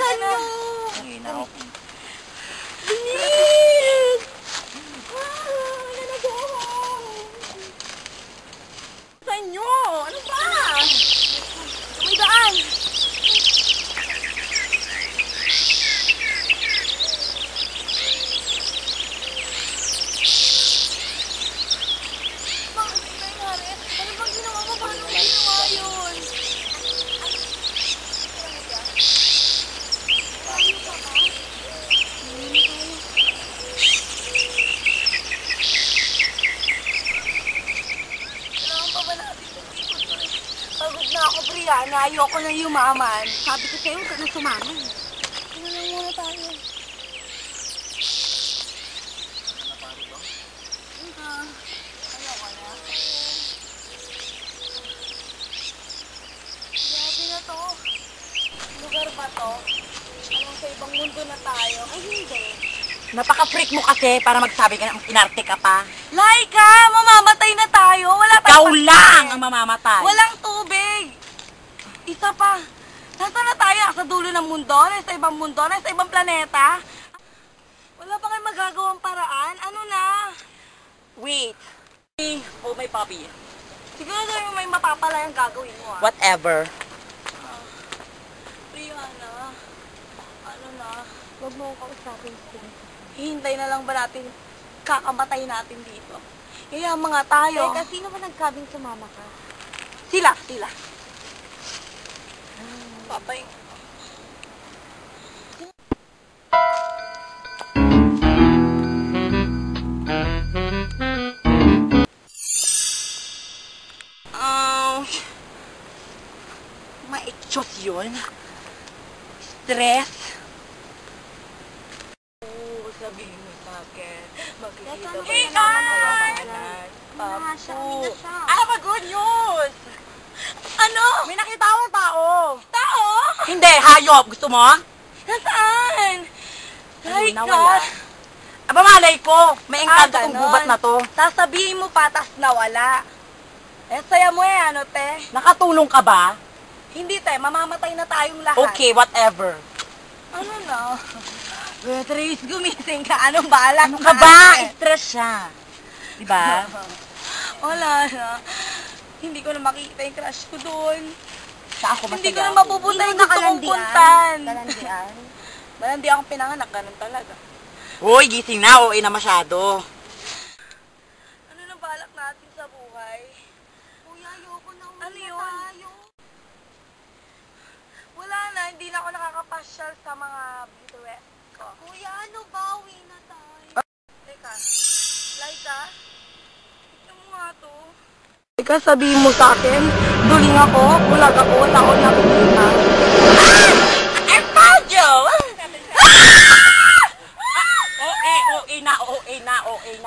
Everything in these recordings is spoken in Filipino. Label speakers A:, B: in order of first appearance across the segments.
A: Bilisan nyo!
B: Hina ako.
A: Bilis! Wala na ako! Bilisan nyo! Ano ba? May daan! Brianna, ayoko na yumaman. Sabi ko sa'yo, huwag ka na sumaman. Ano lang muna tayo.
B: Napagod ba?
A: Ayoko na. Grabe na to. Lugar ba to? Anong sa ibang mundo na tayo? Ay, hindi.
B: Napaka-freak mo kasi para magsabi ka ng inarte ka pa.
A: Laika! Mamamatay na tayo! Wala
B: Ikaw lang ang mamamatay.
A: Walang tubig! Isa pa! Nasaan na tayo? Sa dulo ng mundo? Sa ibang mundo? Sa ibang planeta? Wala pa kayong magagawang paraan? Ano na?
B: Wait. Oh, my puppy.
A: Siguro may mapapala yung gagawin mo, ah.
B: Whatever.
A: Brianna, ano na?
C: Huwag mo ko kausapin.
A: Hihintay na lang ba natin kakamatay natin dito? Kaya mga tayo.
C: Teka, sino ba nagsabing sumama ka?
A: Sila. Papay.
B: Maitsyot yun. Stress.
A: Oo, sabihin mo sa akin. Makikita
C: Teka,
A: mo
C: hey,
A: na naman
C: guys!
A: kayamanan.
C: Siya.
A: Good news! Ano?
B: May nakita akong tao.
A: Tao?
B: Hindi, hayop. Gusto mo?
A: Nasaan?
B: Ay,
A: Like
B: nawala.
A: God.
B: Aba, malay ko. May engkanto tong
A: ganon.
B: gubat na to.
A: Sasabihin mo patas nawala. Saya mo ano, te?
B: Nakatulong ka ba?
A: Hindi, te. Mamamatay na tayong lahat.
B: Okay, whatever.
A: Ano na? Beatrice, gumising ka. Anong balak
B: Ano ka ba? Stress siya. Diba?
A: Wala na. Hindi ko na makikita yung crush ko doon.
B: Sa ako
A: Hindi ko
B: masaya
A: na
B: ako.
A: mapupunta yung gusto kong puntan.
C: Kalandian.
A: Malandi akong pinanganak. Ganun talaga.
B: Uy, gising na. OA na masyado.
A: Ano na balak natin sa buhay?
C: Kuya, ayoko na uwi
A: Ano
C: na
A: yun?
C: tayo.
A: Wala na. Hindi na ako nakakapasyal sa mga bituet ko.
C: Kuya, ano ba? Uwi na tayo.
A: Teka. Laika? Tignan mo nga to. Teka, sabihin mo sa akin, duling ako, bulag ako, wala akong nakikita.
B: I found you! OA na.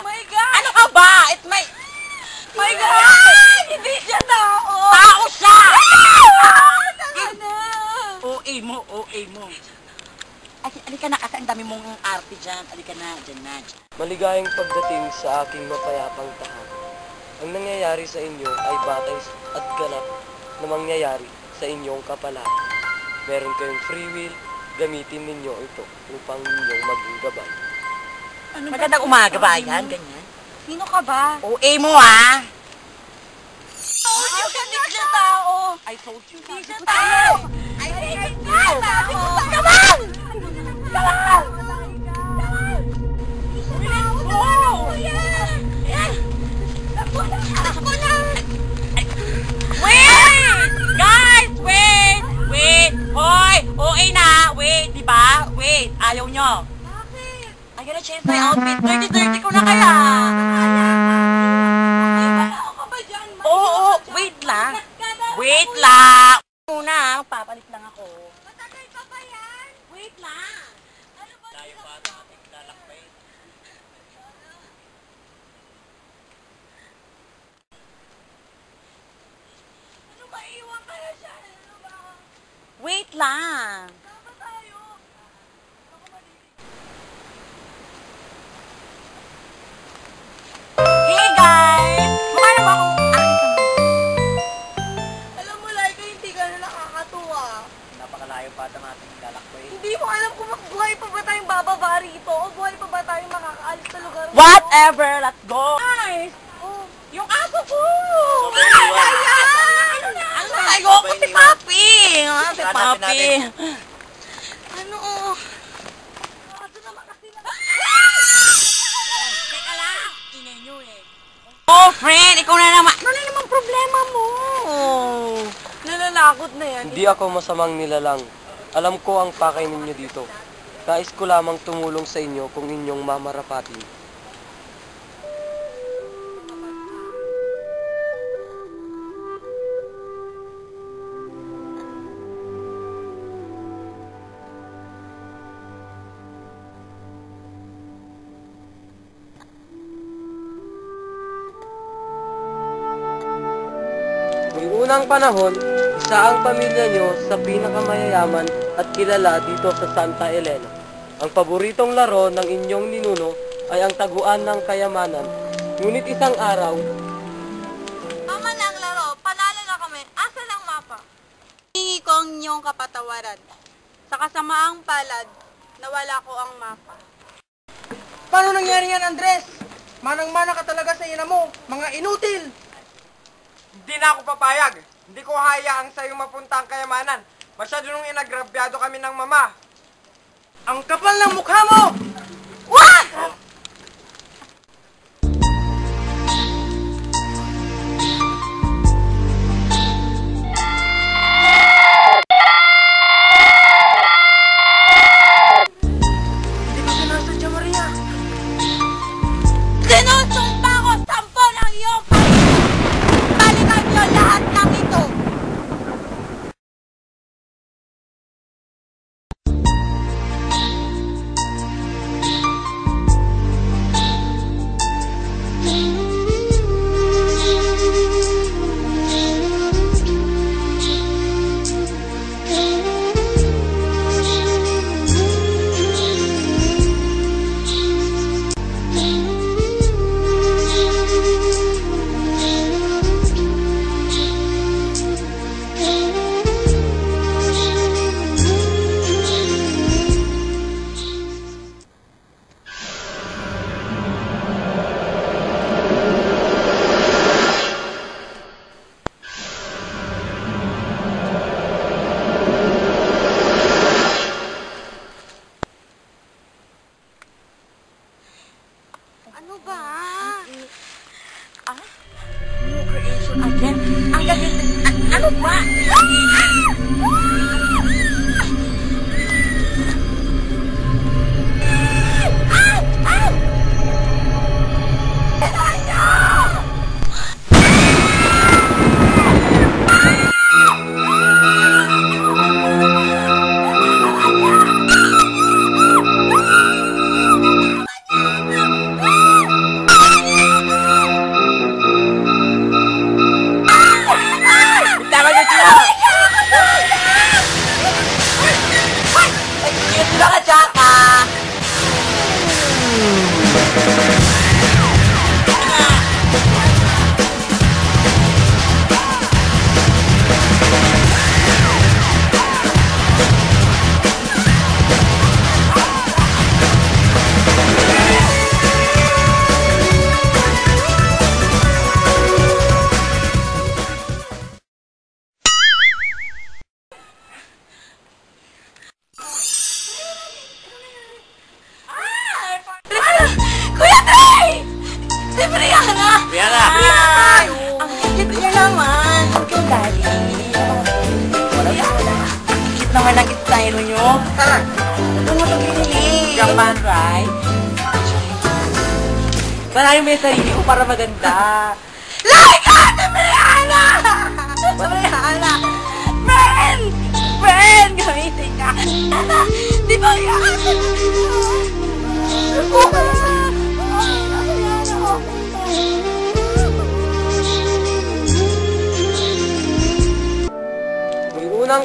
A: My God!
B: Ano ka ba? It's my...
A: My God! Hindi siya tao!
B: Tao siya!
A: Tanga na!
B: OA mo. Ay, alika na kasi ang dami mong arte dyan. Alika na, dyan na.
D: Maligayang pagdating sa aking mapayapang tahanan. Ang nangyayari sa inyo ay batay at ganap na mangyayari sa inyong kapalaran. Meron kayong free will, gamitin ninyo ito upang inyong maging gabay.
B: Magandang umaga ba yan? Ganyan?
A: Sino ka ba?
B: OA mo ha?
A: Told you, hindi siya tao!
B: I told you.
A: Hindi siya tao!
B: I think
A: Hindi
B: it's
A: siya
B: you!
A: tao!
B: Come on! Come on!
A: Takbo na!
B: Wait! Guys, wait! Hoy! OA na! Wait, di ba? Wait, ayaw nyo.
A: Bakit?
B: I gotta change my outfit. Dirty ko na kaya.
A: Ay, wala ka ba dyan?
B: Oo, wait lang. Wait lang. Muna, papalit lang ako.
A: Matagal ka ba yan?
B: Wait lang.
A: Ano ba?
D: Tayo pa at ating lalakbay.
A: Ano ba? Iwan ka na siya. Ano ba?
B: Wait lang.
A: Saan ba tayo? Ako maliliit.
B: Hey guys! Mukha na ba akong
A: Alam mo, Laika, hindi ka na nakakatuwa.
D: Napakalayo pa at ating lalakbay.
A: Hindi
B: whatever, let's go. Guys, yung aso ko! Ay, go ko si Papi! Si Papi!
A: Ano?
B: Teka lang! Ingay nyo eh. Oh, friend! Ikaw na naman! Ano na namang problema mo?
A: Nananakot na yan.
D: Hindi ako masamang nilalang. Alam ko ang pakay ninyo dito. Nais ko lamang tumulong sa inyo kung inyong mamarapatin. Noong unang panahon, isa ang pamilya nyo sa pinakamayayaman at kilala dito sa Santa Elena. Ang paboritong laro ng inyong ninuno ay ang taguan ng kayamanan. Ngunit isang araw,
C: Tama na ang laro. Panalo na kami. Asan ang mapa? Hingi ko ang inyong kapatawaran. Sa kasamaang palad, nawala ko ang mapa.
E: Paano nangyari yan, Andres? Manang-mana ka talaga sa ina mo, mga inutil!
F: Hindi na ako papayag. Hindi ko hayaang sa'yo mapunta ang kayamanan. Masyado nung inagrabyado kami ng mama.
E: Ang kapal ng mukha mo! Hindi ko sinasadya, Maria.
C: Sinusumpa ko 10 ng iyong balikan niyo lahat ng ito! Ano ba?
B: New creation again. Ang galing. Ano ba? Tama na siya! Ay, cute na ka, Chaka!
A: Kuya Trey! Si Brianna!
B: Brianna!
A: Ay! Ang cute niya naman. Ang cute daddy. Brianna! Cute naman ang style nyo.
E: Tara!
A: Ano mo ito binili?
B: Japan, right? Marami may sarili ko para maganda.
A: Like ka! Si Brianna! Si Brianna! Friend! Friend! Gamitin ka! Di ba yan? Okay na, Brianna.
D: noong unang